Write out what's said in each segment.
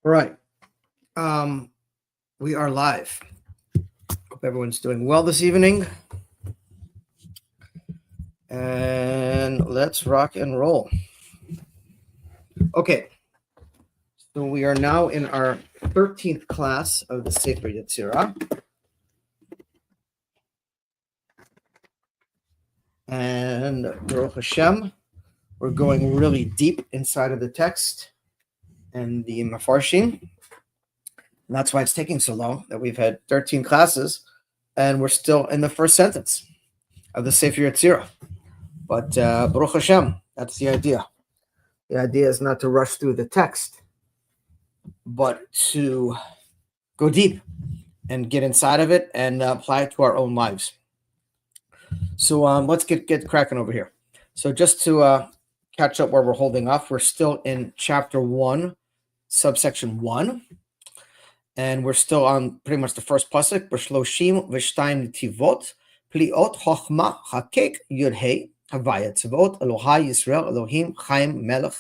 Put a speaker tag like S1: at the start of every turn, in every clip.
S1: All right. We are live. Hope everyone's doing well this evening. And let's rock and roll. Okay. So we are now in our 13th class of the Sefer Yetzirah. And Baruch Hashem, we're going really deep inside of the text and the Mefarshim. And that's why it's taking so long, that we've had 13 classes and we're still in the first sentence of the Sefer Yetzirah. But Baruch Hashem, that's the idea. The idea is not to rush through the text, but to go deep and get inside of it and apply it to our own lives. So let's get cracking over here. So just to catch up where we're holding off, we're still in chapter 1, subsection 1. And we're still on pretty much the first pasuk. B'shloshim v'shtayim tivot pliot chochma hakek yud hey havaya tzvot Elohai Yisrael Elohim Chaim Melech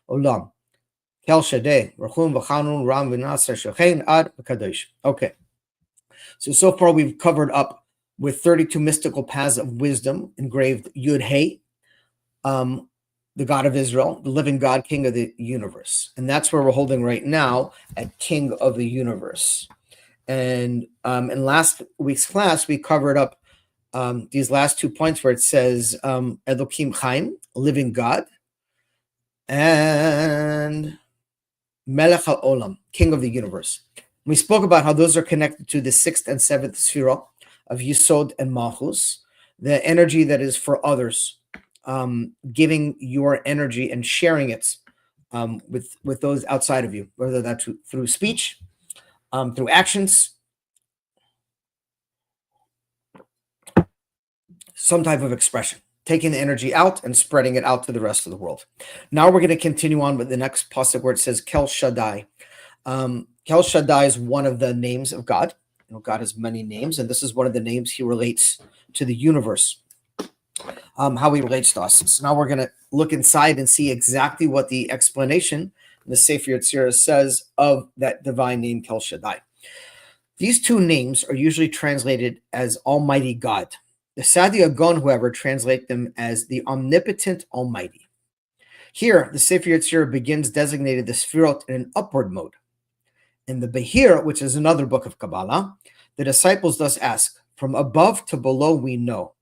S1: Olam Kel Shadei Rachum v'chanun Ram v'Naser Shechein Ad V'Kadosh. Okay, so far we've covered up with 32 mystical paths of wisdom engraved Yud Hey, the God of Israel, the living God, King of the universe. And that's where we're holding right now at King of the universe. And in last week's class, we covered up these last 2 points where it says Elohim Chaim, living God, and Melech HaOlam, King of the universe. We spoke about how those are connected to the 6th and 7th Sefirah of Yisod and Malchus, the energy that is for others, giving your energy and sharing it with those outside of you, whether that's through speech, through actions, some type of expression, taking the energy out and spreading it out to the rest of the world. Now we're going to continue on with the next pasuk where it says Kel Shaddai. Kel Shaddai is one of the names of God. You know, God has many names, and this is one of the names he relates to the universe. How he relates to us. So now we're going to look inside and see exactly what the explanation in the Sefer Yetzirah says of that divine name Kel Shaddai. These two names are usually translated as Almighty God. The Sadi Agon, however, translate them as the Omnipotent Almighty. Here, the Sefer Yetzirah begins designating the Sefirot in an upward mode. In the Behir, which is another book of Kabbalah, the disciples thus ask, from above to below we know,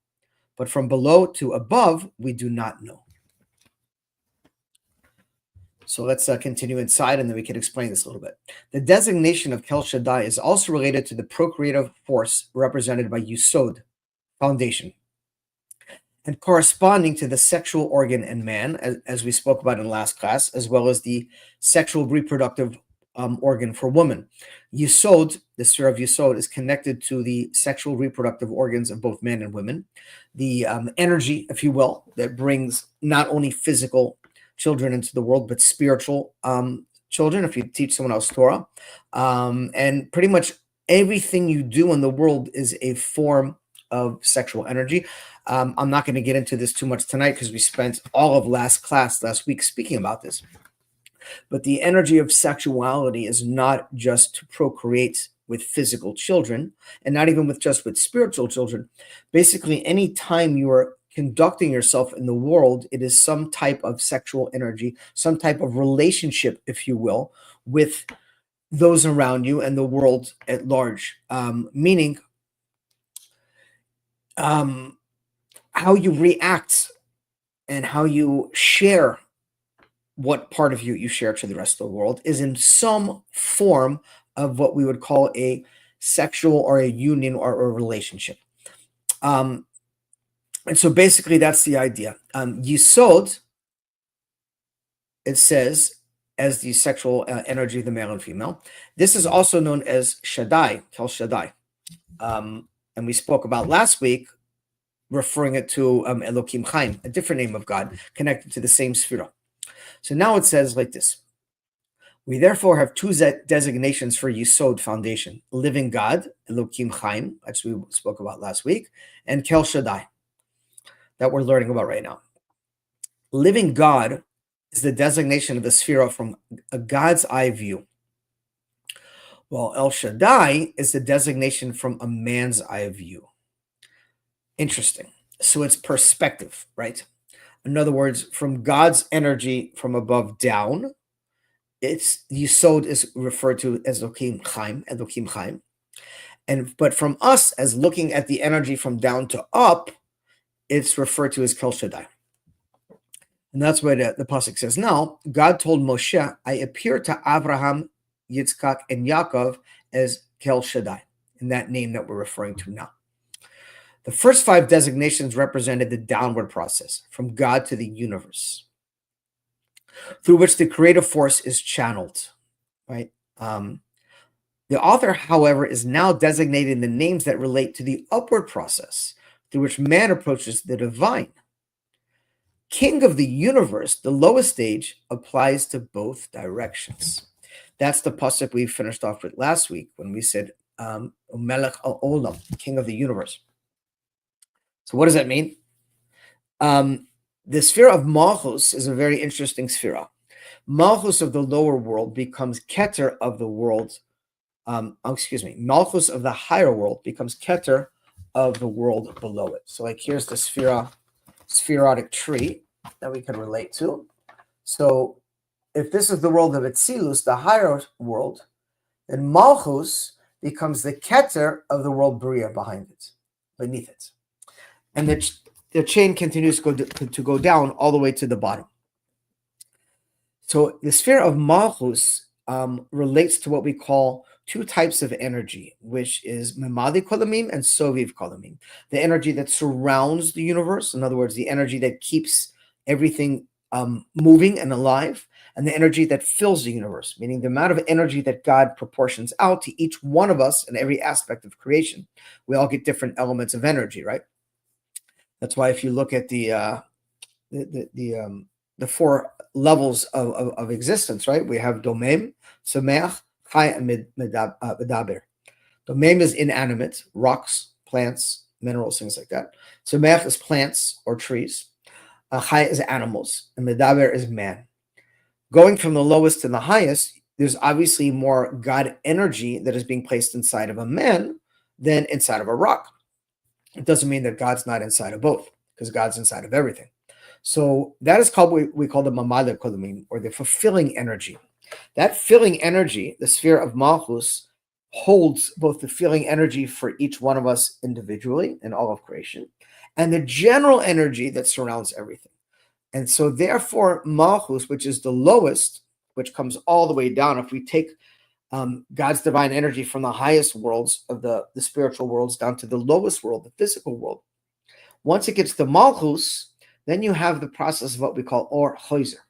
S1: but from below to above, we do not know. So let's continue inside, and then we can explain this a little bit. The designation of Kel Shaddai is also related to the procreative force represented by Yisod, foundation, and corresponding to the sexual organ in man, as we spoke about in the last class, as well as the sexual reproductive organ for woman. Yisod, the sphere of Yisod, is connected to the sexual reproductive organs of both men and women. The energy, if you will, that brings not only physical children into the world, but spiritual children, if you teach someone else Torah. And pretty much everything you do in the world is a form of sexual energy. I'm not going to get into this too much tonight because we spent all of last week speaking about this. But the energy of sexuality is not just to procreate with physical children, and not even with spiritual children. Basically, any time you are conducting yourself in the world, it is some type of sexual energy, some type of relationship, if you will, with those around you and the world at large. Meaning, how you react and how you share what part of you share to the rest of the world is in some form of what we would call a sexual or a union or a relationship. And so basically that's the idea. Yisod, it says, as the sexual energy of the male and female. This is also known as Shaddai, Kel Shaddai. And we spoke about last week, referring it to Elohim Chaim, a different name of God, connected to the same Sefirah. So now it says like this. We therefore have two designations for Yisod, foundation, living God, Elohim Chaim, as we spoke about last week, and Kel Shaddai, that we're learning about right now. Living God is the designation of the Sefirah from a God's eye view. Well, El Shaddai is the designation from a man's eye of view. Interesting. So it's perspective, right? In other words, from God's energy from above down, it's Yisod is referred to as Elohim Chaim. But from us, as looking at the energy from down to up, it's referred to as Kel Shaddai. And that's what the pasuk says. Now, God told Moshe, I appear to Abraham, Yitzchak, and Yaakov as Kel Shaddai, in that name that we're referring to now. The first 5 designations represented the downward process from God to the universe, through which the creative force is channeled, right? The author, however, is now designating the names that relate to the upward process, through which man approaches the divine. King of the universe, the lowest stage, applies to both directions. That's the pasuk we finished off with last week when we said Melech Olam, King of the universe. So what does that mean? The sphere of Malchus is a very interesting sphere. Malchus of the lower world becomes Keter of the world. Malchus of the higher world becomes Keter of the world below it. So like here's the spherotic tree that we can relate to. So if this is the world of Etzilus, the higher world, then Malchus becomes the Keter of the world Bria beneath it. And the chain continues to go down all the way to the bottom. So the sphere of Malchus relates to what we call 2 types of energy, which is Memadi Kolamim and Soviv Kolamim. The energy that surrounds the universe, in other words, the energy that keeps everything moving and alive, and the energy that fills the universe, meaning the amount of energy that God proportions out to each one of us in every aspect of creation. We all get different elements of energy, right? That's why if you look at the 4 levels of existence, right? We have Domem, Sameach, Chai, and Medaber. Domem is inanimate, rocks, plants, minerals, things like that. Sameach is plants or trees. Chai is animals, and Medaber is man. Going from the lowest to the highest, there's obviously more God energy that is being placed inside of a man than inside of a rock. It doesn't mean that God's not inside of both, because God's inside of everything. So that is called what we call the Mamad Kolamim, or the fulfilling energy. That filling energy, the sphere of Malchus, holds both the filling energy for each one of us individually in all of creation, and the general energy that surrounds everything. And so therefore, Malchus, which is the lowest, which comes all the way down, if we take God's divine energy from the highest worlds of the spiritual worlds down to the lowest world, the physical world. Once it gets to Malchus, then you have the process of what we call Or Choizer.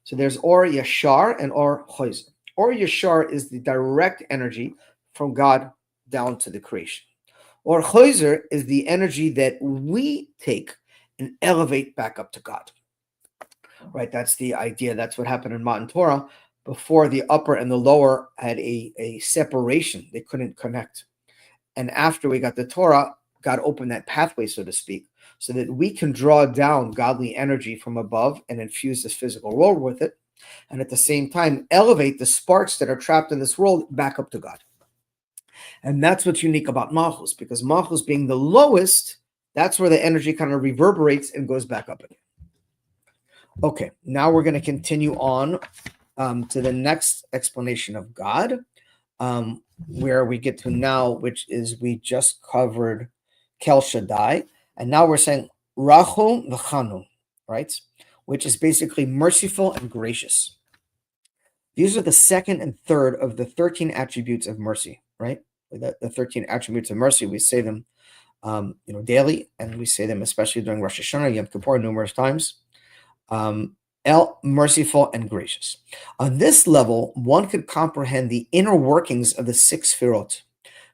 S1: So there's Or Yashar and Or Choizer. Or Yashar is the direct energy from God down to the creation. Or Choizer is the energy that we take and elevate back up to God. Right? That's the idea. That's what happened in Matan Torah. Before, the upper and the lower had a separation. They couldn't connect. And after we got the Torah, God opened that pathway, so to speak, so that we can draw down godly energy from above and infuse this physical world with it. And at the same time, elevate the sparks that are trapped in this world back up to God. And that's what's unique about Malchus, because Malchus being the lowest, that's where the energy kind of reverberates and goes back up again. Okay, now we're going to continue on to the next explanation of God, where we get to now, which is we just covered Kel Shaddai, and now we're saying Rachum v'Chanun, right? Which is basically merciful and gracious. These are the second and third of the 13 attributes of mercy, right? The 13 attributes of mercy, we say them daily, and we say them especially during Rosh Hashanah, Yom Kippur, numerous times. Merciful and gracious. On this level, one could comprehend the inner workings of the 6 sefirot.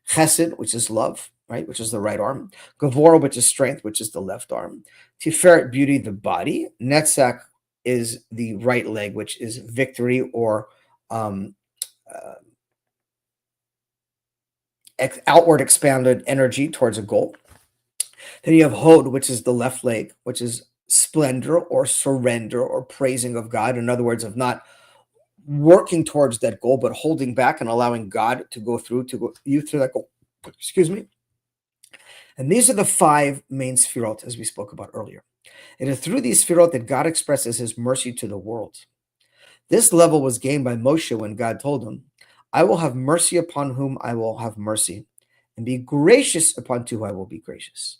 S1: Chesed, which is love, right, which is the right arm. Gevurah, which is strength, which is the left arm. Tiferet, beauty, the body. Netzach is the right leg, which is victory or outward expanded energy towards a goal. Then you have Hod, which is the left leg, which is splendor or surrender or praising of God. In other words, of not working towards that goal, but holding back and allowing God to go you through that goal. Excuse me. And these are the 5 main sfirot, as we spoke about earlier. It is through these sfirot that God expresses his mercy to the world. This level was gained by Moshe when God told him, I will have mercy upon whom I will have mercy, and be gracious upon whom I will be gracious.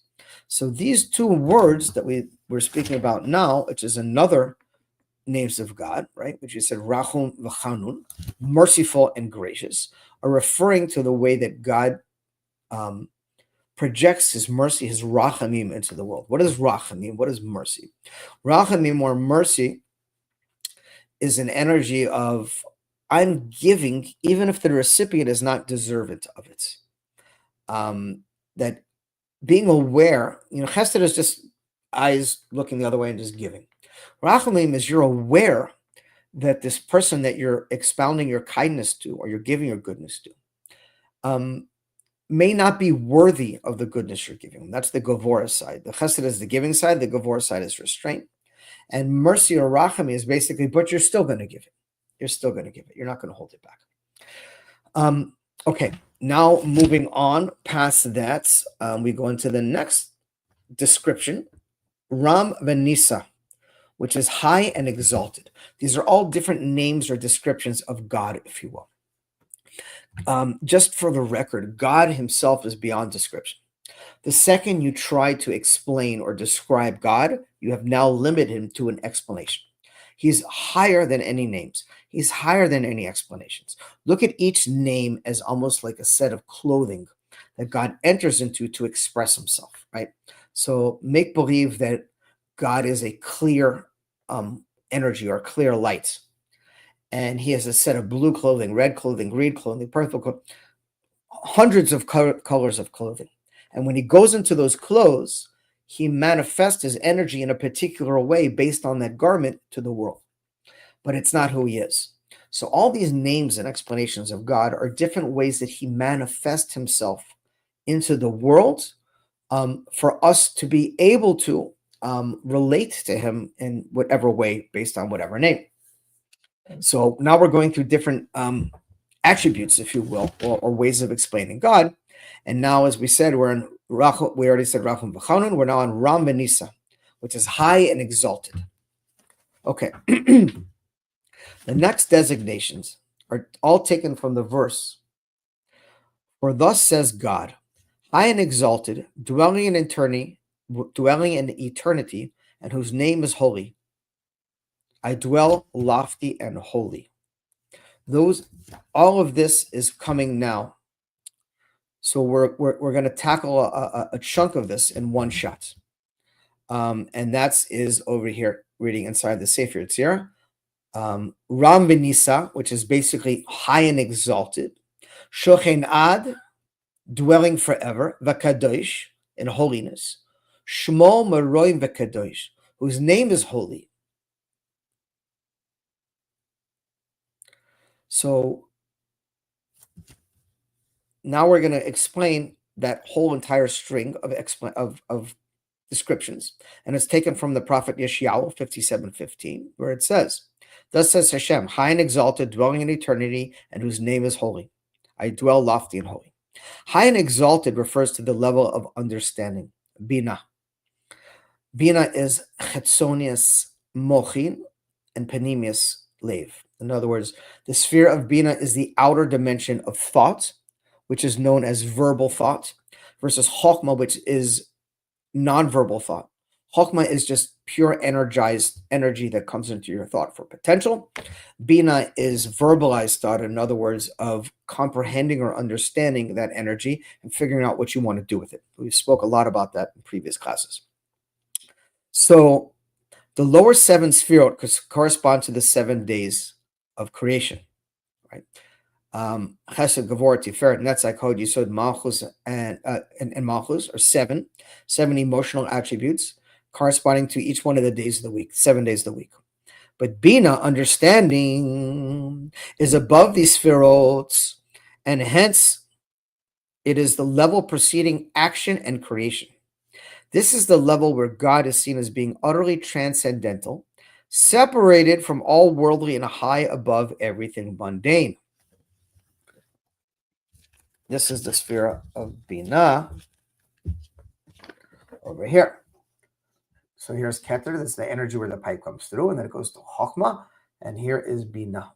S1: So these 2 words that we're speaking about now, which is another names of God, right, which you said Rachum v'Chanun, merciful and gracious, are referring to the way that God projects his mercy, his rachamim, into the world. What is rachamim? What is mercy? Rachamim, or mercy, is an energy of I'm giving even if the recipient is not deserving of it. That being aware, chesed is just eyes looking the other way and just giving. Rachamim is you're aware that this person that you're expounding your kindness to or you're giving your goodness to may not be worthy of the goodness you're giving. That's the Gevurah side. The chesed is the giving side. The Gevurah side is restraint. And mercy or rachamim is basically, but you're still going to give it. You're still going to give it. You're not going to hold it back. Okay, now moving on past that, we go into the next description, Ram Venisa, which is high and exalted. These are all different names or descriptions of God, if you will. Just for the record, God himself is beyond description. The second you try to explain or describe God, you have now limited him to an explanation. He's higher than any names. He's higher than any explanations. Look at each name as almost like a set of clothing that God enters into to express himself, right? So make believe that God is a clear energy or clear light. And he has a set of blue clothing, red clothing, green clothing, purple clothing, hundreds of colors of clothing. And when he goes into those clothes, he manifests his energy in a particular way based on that garment to the world. But it's not who he is. So all these names and explanations of God are different ways that he manifests himself into the world for us to be able to relate to him in whatever way based on whatever name. So now we're going through different attributes, if you will, or ways of explaining God. And now, as we said, we already said Rachum v'Chanun. We're now on Ram Venisa, which is high and exalted. Okay. The next designations are all taken from the verse. For thus says God, high and exalted, dwelling in eternity, and whose name is holy. I dwell lofty and holy. All of this is coming now. So we're going to tackle a chunk of this in one shot. And that is over here, reading inside the Sefer Yetzirah. Ram Venisa, which is basically high and exalted. Shochen Ad, dwelling forever. V'kadosh, in holiness. Shmo Meroim v'kadosh, whose name is holy. So now we're going to explain that whole entire string of descriptions. And it's taken from the prophet Yeshayahu 57:15, where it says, thus says Hashem, high and exalted, dwelling in eternity, and whose name is holy. I dwell lofty and holy. High and exalted refers to the level of understanding, Bina. Bina is chetzonius mochin and panemius lev. In other words, the sphere of Bina is the outer dimension of thought, which is known as verbal thought, versus Chokmah, which is nonverbal thought. Chokmah is just pure energized energy that comes into your thought for potential. Bina is verbalized thought, in other words, of comprehending or understanding that energy and figuring out what you want to do with it. We spoke a lot about that in previous classes. So the lower 7 sefirot correspond to the 7 days of creation, right? Chesed, Gevurah, Tiferet, Netzach, Hod, Yisod, Malchus, and Malchus are 7 emotional attributes corresponding to each one of the days of the week, 7 days of the week. But Bina, understanding, is above these sefirot, and hence it is the level preceding action and creation. This is the level where God is seen as being utterly transcendental, separated from all worldly and high above everything mundane. This is the sphere of Binah over here. So here's Keter, that's the energy where the pipe comes through, and then it goes to Chokhmah, and here is Binah.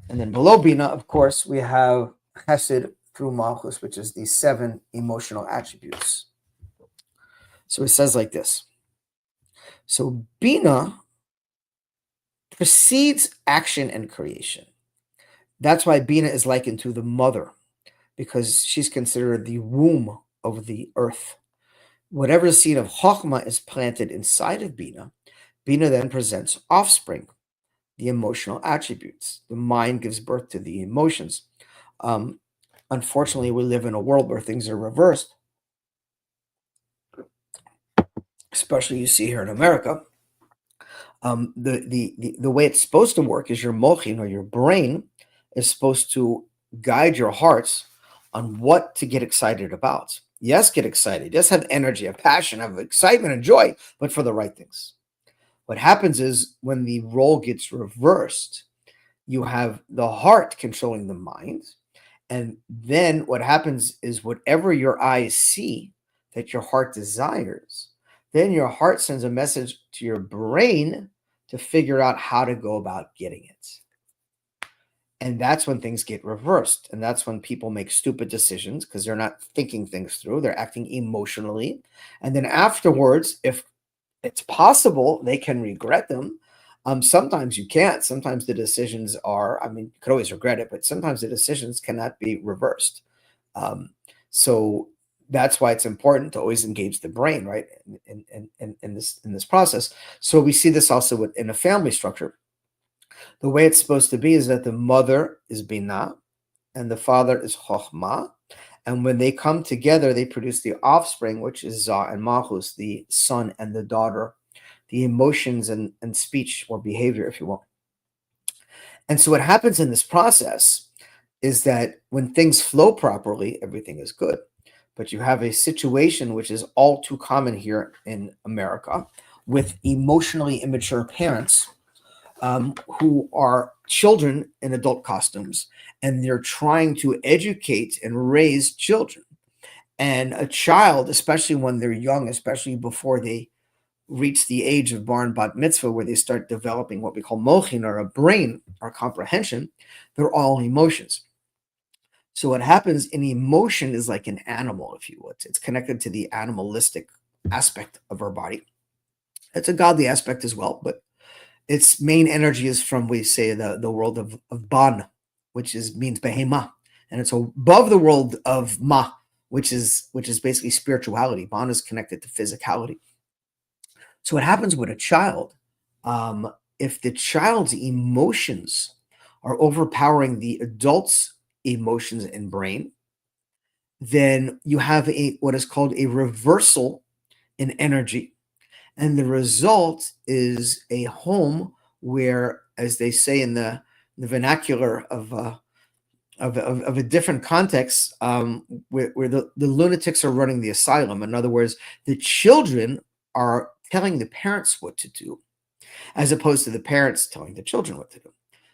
S1: And then below Binah, of course, we have Chesed through Malchus, which is the 7 emotional attributes. So it says like this. So Binah precedes action and creation. That's why Binah is likened to the mother, because she's considered the womb of the earth. Whatever seed of Chokhmah is planted inside of Binah, Binah then presents offspring, the emotional attributes. The mind gives birth to the emotions. Unfortunately, we live in a world where things are reversed, especially you see here in America. The way it's supposed to work is your mochin, or your brain, is supposed to guide your hearts on what to get excited about. Yes, get excited. Yes, have energy, have passion, have excitement and joy, but for the right things. What happens is when the role gets reversed, you have the heart controlling the mind. And then what happens is whatever your eyes see that your heart desires, then your heart sends a message to your brain to figure out how to go about getting it. And that's when things get reversed. And that's when people make stupid decisions because they're not thinking things through. They're acting emotionally. And then afterwards, if it's possible, they can regret them. Sometimes you can't. Sometimes the decisions are, you could always regret it, but sometimes the decisions cannot be reversed. So that's why it's important to always engage the brain, right, in this process. So we see this also in a family structure. The way it's supposed to be is that the mother is Binah and the father is Chokhmah. And when they come together, they produce the offspring, which is Zah and Malchus, the son and the daughter, the emotions and speech or behavior, if you will. And so what happens in this process is that when things flow properly, everything is good. But you have a situation which is all too common here in America with emotionally immature parents who are children in adult costumes, and they're trying to educate and raise children. And a child, especially when they're young, especially before they reach the age of bar and bat mitzvah, where they start developing what we call mochin, or a brain, or comprehension, they're all emotions. So what happens in emotion is like an animal, if you would. It's connected to the animalistic aspect of our body. It's a godly aspect as well, but its main energy is from, we say, the world of ban, which means behema, and it's above the world of ma, which is basically spirituality. Ban is connected to physicality. So what happens with a child, if the child's emotions are overpowering the adult's emotions and brain, then you have what is called a reversal in energy. And the result is a home where, as they say in the vernacular of a different context, where the lunatics are running the asylum. In other words, the children are telling the parents what to do, as opposed to the parents telling the children what to do.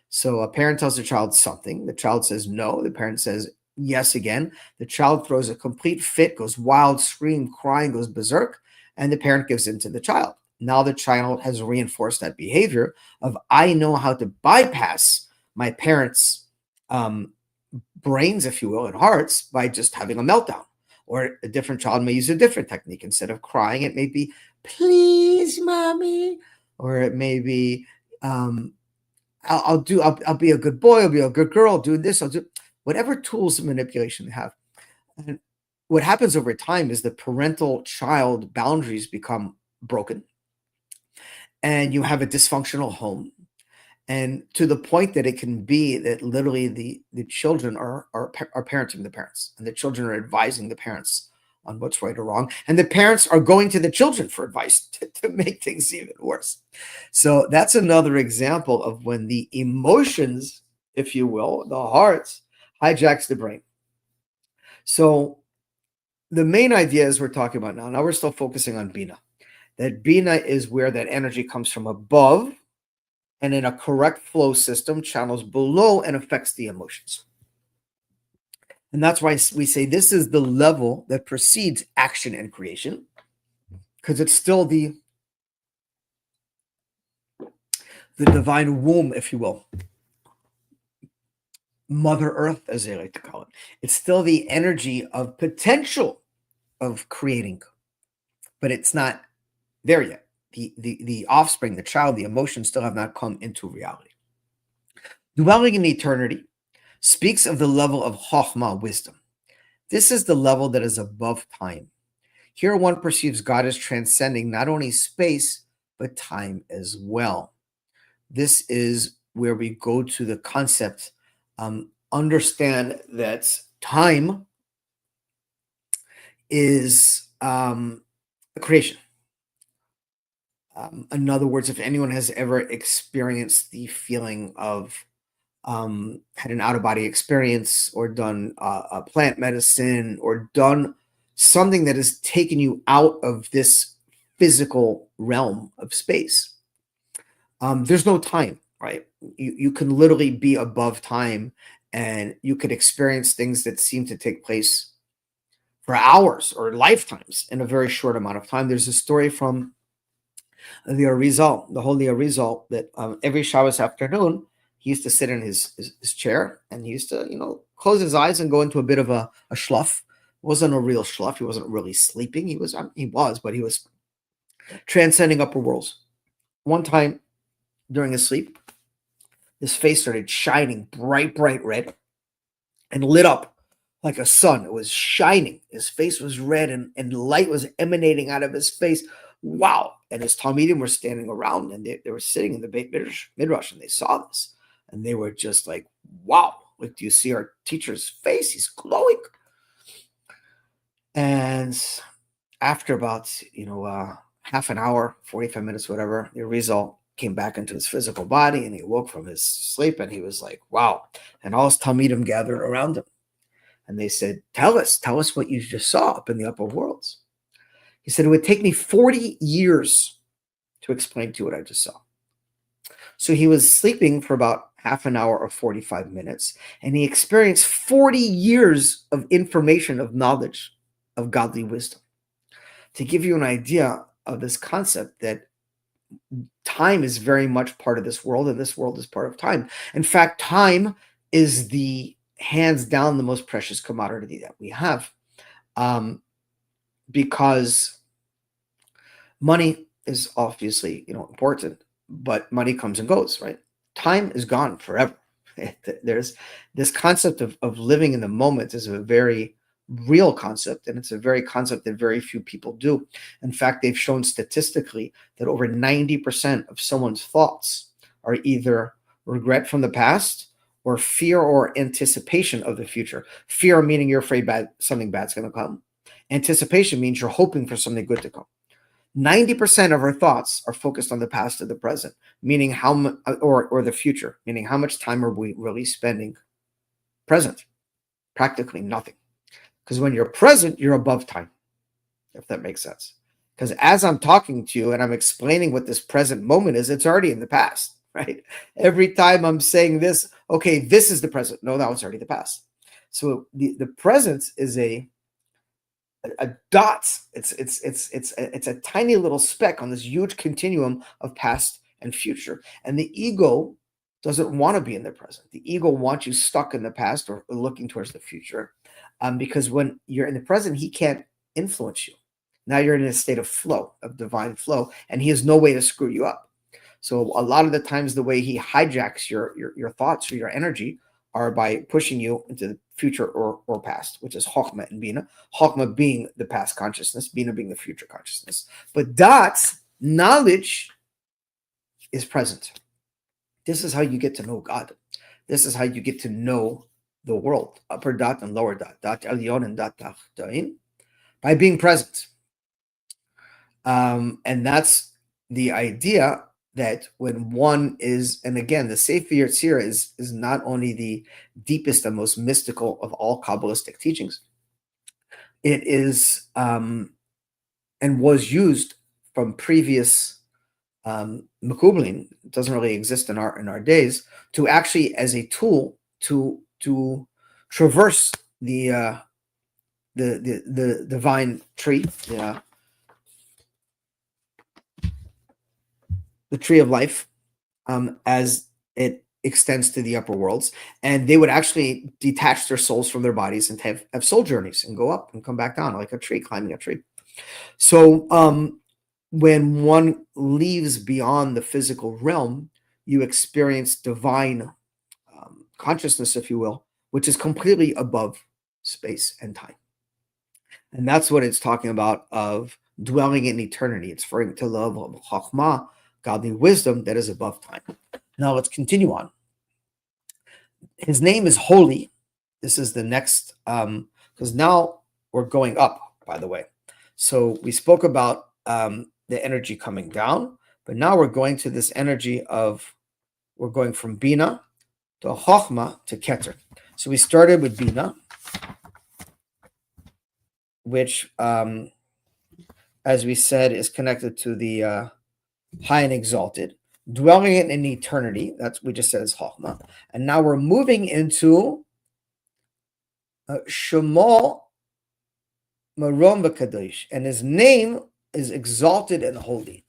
S1: So a parent tells the child something. The child says no. The parent says yes again. The child throws a complete fit, goes wild, scream, crying, goes berserk, and the parent gives in to the child. Now the child has reinforced that behavior of, I know how to bypass my parents' brains, if you will, and hearts by just having a meltdown. Or a different child may use a different technique. Instead of crying, it may be, please, mommy. Or it may be, I'll be a good boy, I'll be a good girl, I'll do this, I'll do whatever tools of manipulation they have. And what happens over time is the parental-child boundaries become broken, and you have a dysfunctional home. And to the point that it can be that literally the children are parenting the parents, and the children are advising the parents on what's right or wrong. And the parents are going to the children for advice to make things even worse. So that's another example of when the emotions, if you will, the heart, hijacks the brain. So the main ideas we're talking about now we're still focusing on Bina. that Bina is where that energy comes from above, and in a correct flow system, channels below and affects the emotions. And that's why we say this is the level that precedes action and creation, because it's still the divine womb, if you will. Mother Earth, as they like to call it. It's still the energy of potential of creating, but it's not there yet. The offspring, the child, the emotions still have not come into reality. Dwelling in eternity speaks of the level of Chokhmah, wisdom. This is the level that is above time. Here one perceives God as transcending not only space, but time as well. This is where we go to the concept, understand that time is creation. In other words, if anyone has ever experienced the feeling of had an out-of-body experience or done a plant medicine or done something that has taken you out of this physical realm of space, there's no time, right? You can literally be above time, and you could experience things that seem to take place for hours or lifetimes in a very short amount of time. There's a story from the Arizal, the holy Arizal, that every Shabbos afternoon, he used to sit in his chair, and he used to, close his eyes and go into a bit of a schluff. It wasn't a real schluff. He wasn't really sleeping. He was, but he was transcending upper worlds. One time during his sleep, his face started shining bright, bright red and lit up like a sun. It was shining. His face was red, and light was emanating out of his face. Wow. And his Talmidim were standing around, and they were sitting in the Beit Midrash, and they saw this. And they were just like, wow, like, do you see our teacher's face? He's glowing. And after about, half an hour, 45 minutes, whatever, the result came back into his physical body, and he woke from his sleep, and he was like, wow. And all his Talmidim gathered around him. And they said, tell us what you just saw up in the upper worlds. He said, it would take me 40 years to explain to you what I just saw. So he was sleeping for about half an hour or 45 minutes, and he experienced 40 years of information, of knowledge, of godly wisdom. To give you an idea of this concept that time is very much part of this world, and this world is part of time. In fact, time is the hands down the most precious commodity that we have, because money is obviously important, but money comes and goes, right? Time is gone forever. There's this concept of living in the moment is a very real concept, and it's a very concept that very few people do. In fact, they've shown statistically that over 90% of someone's thoughts are either regret from the past or fear or anticipation of the future. Fear meaning you're afraid something bad's going to come. Anticipation means you're hoping for something good to come. 90% of our thoughts are focused on the past or the present, meaning how much, or the future, meaning how much time are we really spending present? Practically nothing. Because when you're present, you're above time, if that makes sense. Because as I'm talking to you and I'm explaining what this present moment is, it's already in the past, right? Every time I'm saying this, okay, this is the present. No, that was already the past. So the presence is a dot. It's a tiny little speck on this huge continuum of past and future. And the ego doesn't want to be in the present. The ego wants you stuck in the past or looking towards the future, because when you're in the present, he can't influence you. Now you're in a state of flow, of divine flow, and he has no way to screw you up. So a lot of the times, the way he hijacks your thoughts or your energy are by pushing you into the future or past, which is Chokhmah and Bina. Chokhmah being the past consciousness, Bina being the future consciousness. But Da'at, knowledge, is present. This is how you get to know God. This is how you get to know the world, upper Da'at and lower Da'at, Da'at Elyon and Da'at Tachtoin, by being present. And that's the idea that when one is, and again, the Sefer Yetzirah is not only the deepest and most mystical of all Kabbalistic teachings, it is and was used from previous Mekublin, doesn't really exist in our days, to actually as a tool to traverse the divine tree, the tree of life, as it extends to the upper worlds, and they would actually detach their souls from their bodies and have soul journeys and go up and come back down like a tree, climbing a tree. So when one leaves beyond the physical realm, you experience divine consciousness, if you will, which is completely above space and time. And that's what it's talking about of dwelling in eternity. It's referring to love of Chachma, godly wisdom that is above time. Now let's continue on. His name is holy. This is the next, because now we're going up, by the way. So we spoke about the energy coming down, but now we're going to this energy of, we're going from Bina to Chochma to Keter. So we started with Bina, which, as we said, is connected to the high and exalted, dwelling in eternity. That's we just said is Chochma. And now we're moving into Shemo Marom V'Kadosh, and his name is exalted and holy.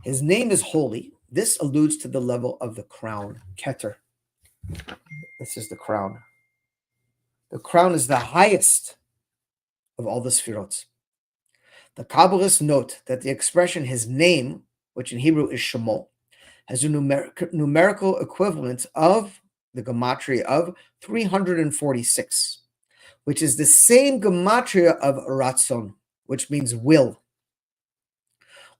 S1: His name is holy. This alludes to the level of the crown, Keter. This is the crown. The crown is the highest of all the Sfirot. The Kabbalists note that the expression his name, which in Hebrew is Shemo, has a numerical equivalent of the gematria of 346, which is the same gematria of Ratzon, which means will.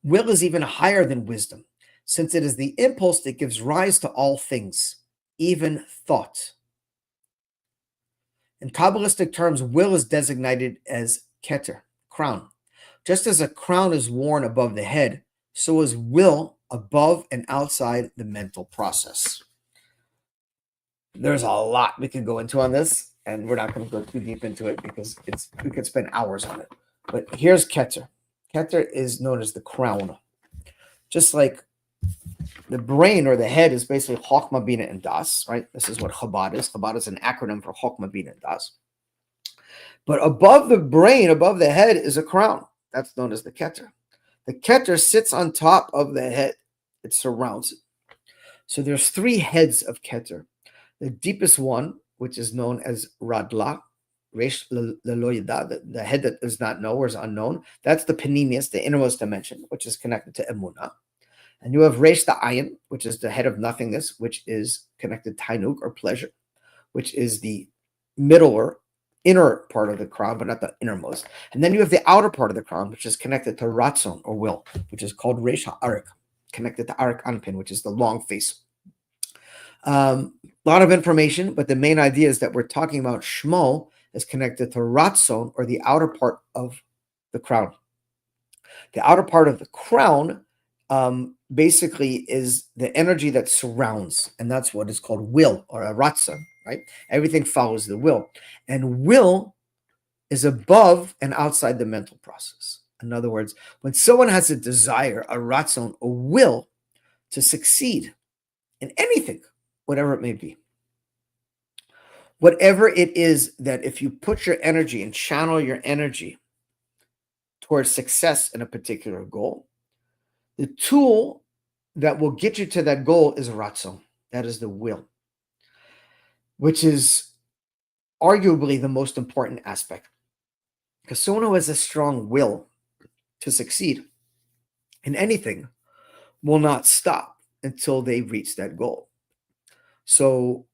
S1: Will is even higher than wisdom, since it is the impulse that gives rise to all things, even thought. In Kabbalistic terms, will is designated as Keter, crown. Just as a crown is worn above the head, so is will above and outside the mental process. There's a lot we could go into on this, and we're not going to go too deep into it because we could spend hours on it. But here's Keter. Keter is known as the crown. Just like the brain or the head is basically Chochmah, Bina, and Das, right? This is what Chabad is. Chabad is an acronym for Chochmah, Bina, and Das. But above the brain, above the head, is a crown. That's known as the Keter. The Keter sits on top of the head. It surrounds it. So there's three heads of Keter. The deepest one, which is known as Radla, Resh Leloyada, the head that does not know or is unknown. That's the Panemius, the innermost dimension, which is connected to Emunah. And you have Resh the Ayin, which is the head of nothingness, which is connected to Tainuk or pleasure, which is the middle or inner part of the crown, but not the innermost. And then you have the outer part of the crown, which is connected to Ratzon or will, which is called Resh HaArik, connected to Arik Anpin, which is the long face. A lot of information, but the main idea is that we're talking about Shmo is connected to Ratzon, or the outer part of the crown. The outer part of the crown basically is the energy that surrounds, and that's what is called will, or a Ratzon, right? Everything follows the will. And will is above and outside the mental process. In other words, when someone has a desire, a Ratzon, a will to succeed in anything, whatever it may be, whatever it is, that if you put your energy and channel your energy towards success in a particular goal, the tool that will get you to that goal is Ratzon. That is the will, which is arguably the most important aspect. Because someone who has a strong will to succeed in anything will not stop until they reach that goal. So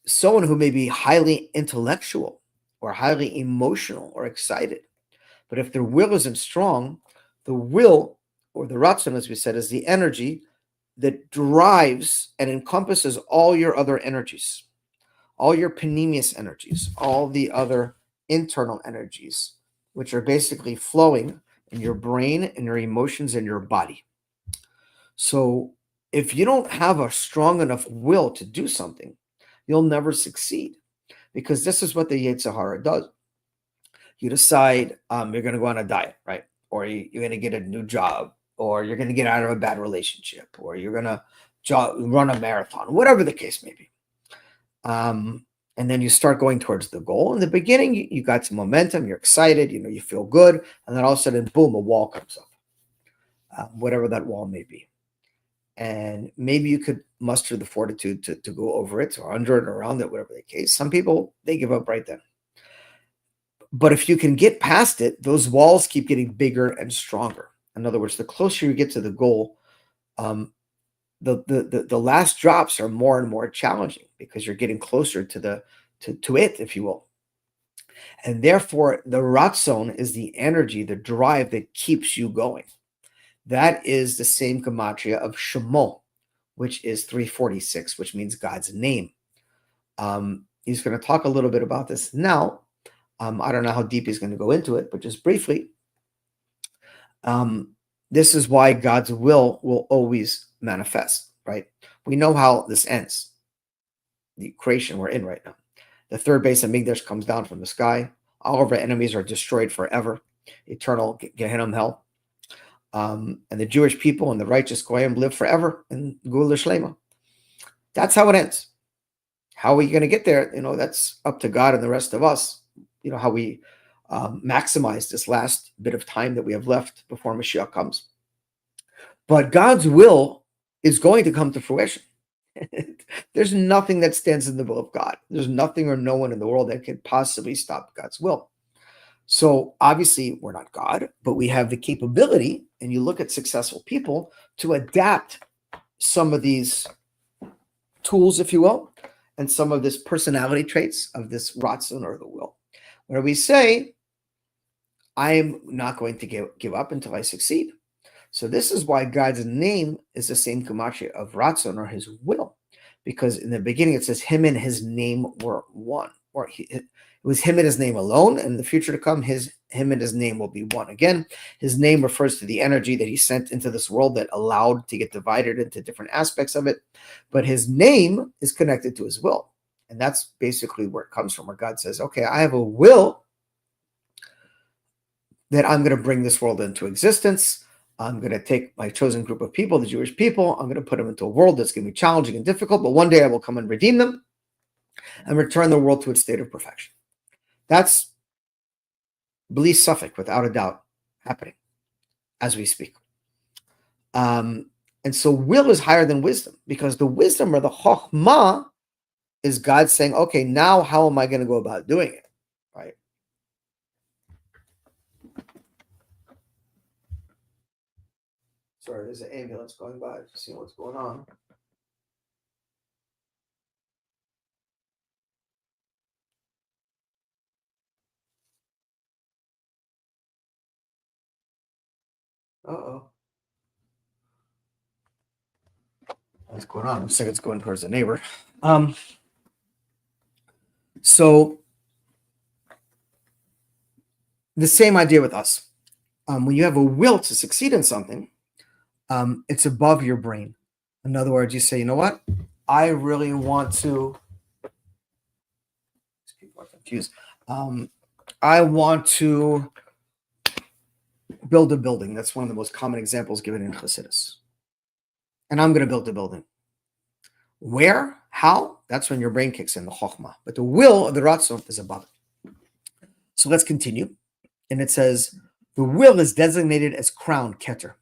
S1: someone who may be highly intellectual or highly emotional or excited, but if their will isn't strong, the will, or the Ratzon, as we said, is the energy that drives and encompasses all your other energies, all your Panemius energies, all the other internal energies, which are basically flowing in your brain and your emotions and your body. So if you don't have a strong enough will to do something, you'll never succeed, because this is what the Yetzirah does. You decide you're going to go on a diet, right? Or you're going to get a new job, or you're going to get out of a bad relationship, or you're going to run a marathon, whatever the case may be. And then you start going towards the goal. In the beginning, you got some momentum, you're excited, you feel good, and then all of a sudden, boom, a wall comes up, whatever that wall may be. And maybe you could muster the fortitude to go over it or under it or around it, whatever the case. Some people, they give up right then. But if you can get past it, those walls keep getting bigger and stronger. In other words, the closer you get to the goal, the last drops are more and more challenging because you're getting closer to it, if you will. And therefore, the ratzon is the energy, the drive that keeps you going. That is the same gematria of Shemo, which is 346, which means God's name. He's going to talk a little bit about this now. I don't know how deep he's going to go into it, but just briefly, this is why God's will always manifest, right? We know how this ends, the creation we're in right now. The third base of Migdash comes down from the sky. All of our enemies are destroyed forever. Eternal Gehenna hell. And the Jewish people and the righteous Goyim live forever in Gula Shlema. That's how it ends. How are you going to get there? That's up to God and the rest of us. How we maximize this last bit of time that we have left before Mashiach comes. But God's will is going to come to fruition. There's nothing that stands in the will of God. There's nothing or no one in the world that could possibly stop God's will. So obviously we're not God, but we have the capability, and you look at successful people, to adapt some of these tools, if you will, and some of this personality traits of this ratzon or the will, where we say, I'm not going to give up until I succeed. So this is why God's name is the same gematria of ratzon, or his will, because in the beginning it says him and his name were one, or it was him and his name alone, and in the future to come, him and his name will be one again. His name refers to the energy that he sent into this world that allowed to get divided into different aspects of it, but his name is connected to his will, and that's basically where it comes from, where God says, okay, I have a will that I'm going to bring this world into existence. I'm going to take my chosen group of people, the Jewish people, I'm going to put them into a world that's going to be challenging and difficult, but one day I will come and redeem them and return the world to its state of perfection. That's bli safek, without a doubt, happening as we speak. And so will is higher than wisdom, because the wisdom, or the chokhmah, is God saying, okay, now how am I going to go about doing it, right? Sorry, there's an ambulance going by. Just seeing what's going on. Uh-oh. What's going on? Looks like it's going towards the neighbor. So the same idea with us. When you have a will to succeed in something, it's above your brain. In other words, you say, you know what? I really want to. People are confused. I want to build a building. That's one of the most common examples given in Chassidus. And I'm going to build a building. Where? How? That's when your brain kicks in, the chokhmah. But the will of the ratzon is above it. So let's continue. And it says, the will is designated as crown, keter.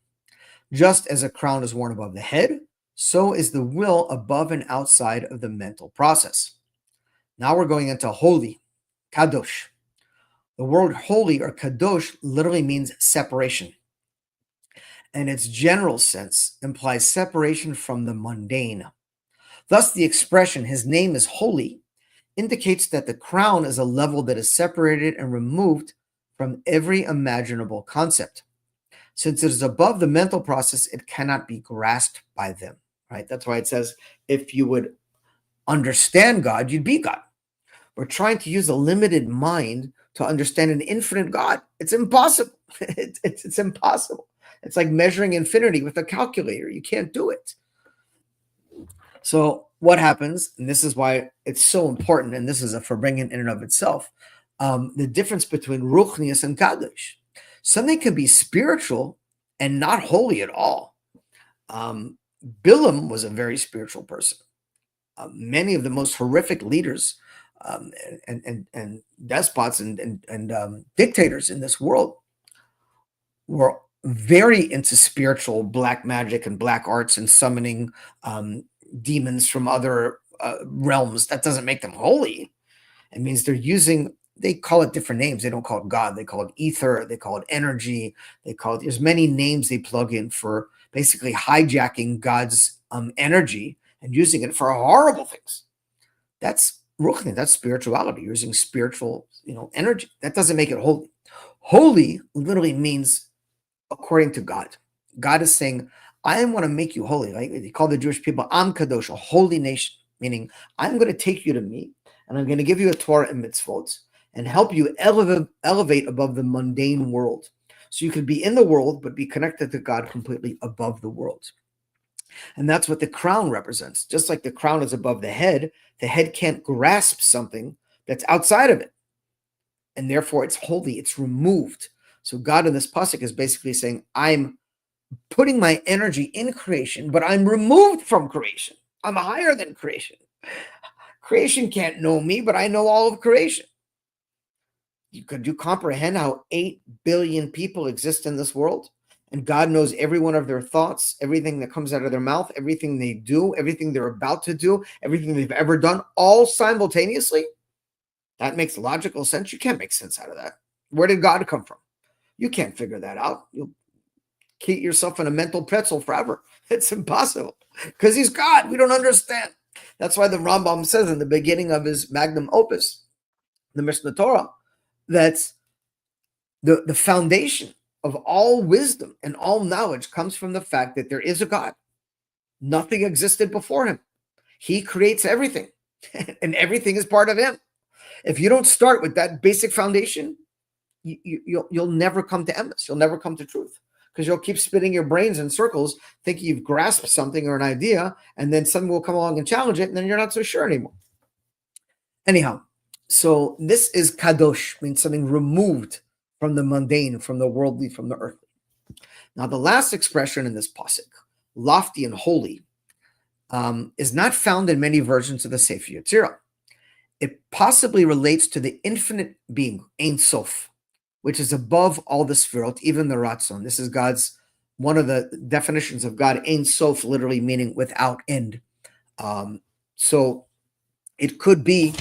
S1: Just as a crown is worn above the head, so is the will above and outside of the mental process. Now we're going into holy, kadosh. The word holy, or kadosh, literally means separation. And its general sense implies separation from the mundane. Thus, the expression, his name is holy, indicates that the crown is a level that is separated and removed from every imaginable concept. Since it is above the mental process, it cannot be grasped by them, right? That's why it says, if you would understand God, you'd be God. We're trying to use a limited mind to understand an infinite God. It's impossible. It's impossible. It's like measuring infinity with a calculator. You can't do it. So what happens, and this is why it's so important, and this is a farbrengen in and of itself, the difference between ruchnius and kadosh. Something can be spiritual and not holy at all. Bilam was a very spiritual person. Many of the most horrific leaders and despots and dictators in this world were very into spiritual black magic and black arts and summoning demons from other realms. That doesn't make them holy. It means they call it different names. They don't call it God. They call it ether. They call it energy. There's many names they plug in for basically hijacking God's energy and using it for horrible things. That's ruchni, that's spirituality, using spiritual, energy. That doesn't make it holy. Holy literally means according to God. God is saying, I want to make you holy. Like he called the Jewish people, Am Kadosh, a holy nation, meaning I'm going to take you to me and I'm going to give you a Torah and mitzvot and help you elevate above the mundane world. So you could be in the world, but be connected to God completely above the world. And that's what the crown represents. Just like the crown is above the head can't grasp something that's outside of it. And therefore it's holy, it's removed. So God in this pasuk is basically saying, I'm putting my energy in creation, but I'm removed from creation. I'm higher than creation. Creation can't know me, but I know all of creation. Could you comprehend how 8 billion people exist in this world? And God knows every one of their thoughts, everything that comes out of their mouth, everything they do, everything they're about to do, everything they've ever done, all simultaneously? That makes logical sense. You can't make sense out of that. Where did God come from? You can't figure that out. You'll keep yourself in a mental pretzel forever. It's impossible because he's God. We don't understand. That's why the Rambam says in the beginning of his magnum opus, the Mishnah Torah, that the foundation of all wisdom and all knowledge comes from the fact that there is a God. Nothing existed before him. He creates everything, and everything is part of him. If you don't start with that basic foundation, you'll never come to emes. You'll never come to truth because you'll keep spinning your brains in circles, thinking you've grasped something or an idea, and then someone will come along and challenge it, and then you're not so sure anymore. Anyhow, so this is kadosh, means something removed from the mundane, from the worldly, from the earthly. Now, the last expression in this pasuk, lofty and holy, is not found in many versions of the Sefer Yetzirah. It possibly relates to the infinite being, Ein Sof, which is above all the Sefirot, even the Ratzon. This is one of the definitions of God, Ein Sof, literally meaning without end. So it could be,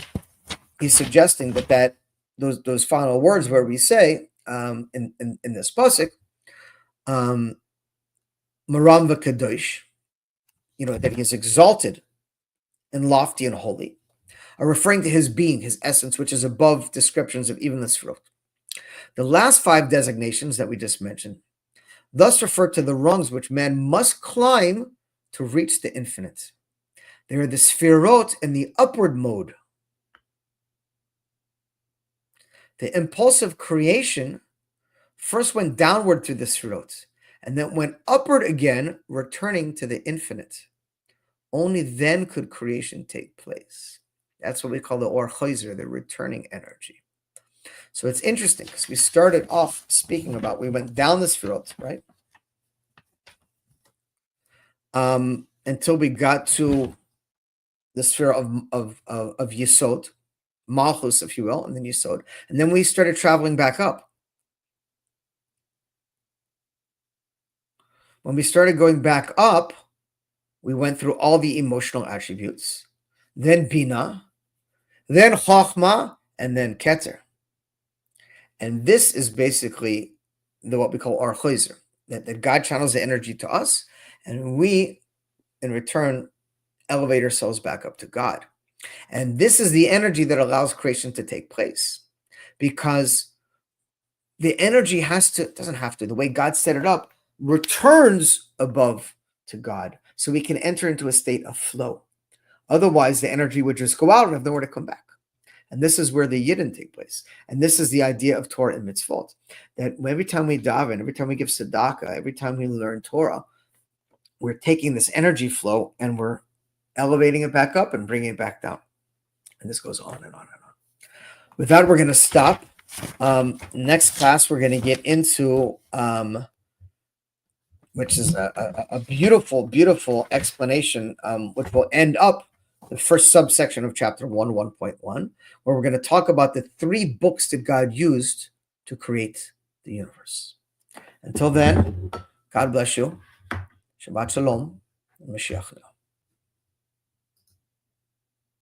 S1: he's suggesting that those final words where we say in this pasuk, Maram v'kadosh, that he is exalted and lofty and holy, are referring to his being, his essence, which is above descriptions of even the Sefirot. The last 5 designations that we just mentioned thus refer to the rungs which man must climb to reach the infinite. They are the Sefirot in the upward mode. The impulsive creation first went downward through the Sefirot and then went upward again, returning to the infinite. Only then could creation take place. That's what we call the Or Chayzer, the returning energy. So it's interesting because we started off speaking about, we went down the Sefirot, right? Until we got to the sphere of Yesod, Malchus, if you will, and then Yesod. And then we started traveling back up. When we started going back up, we went through all the emotional attributes, then Bina, then Chochmah, and then Keter. And this is basically what we call Or Chayzer, that God channels the energy to us, and we, in return, elevate ourselves back up to God. And this is the energy that allows creation to take place, because the energy the way God set it up, returns above to God, so we can enter into a state of flow. Otherwise, the energy would just go out and have nowhere to come back. And this is where the Yidden take place. And this is the idea of Torah and mitzvot, that every time we daven, every time we give tzedakah, every time we learn Torah, we're taking this energy flow and we're elevating it back up and bringing it back down. And this goes on and on and on. With that, we're going to stop. Next class, we're going to get into which is a beautiful, beautiful explanation, which will end up the first subsection of chapter 1.1, where we're going to talk about the 3 books that God used to create the universe. Until then, God bless you. Shabbat Shalom. Mashiach.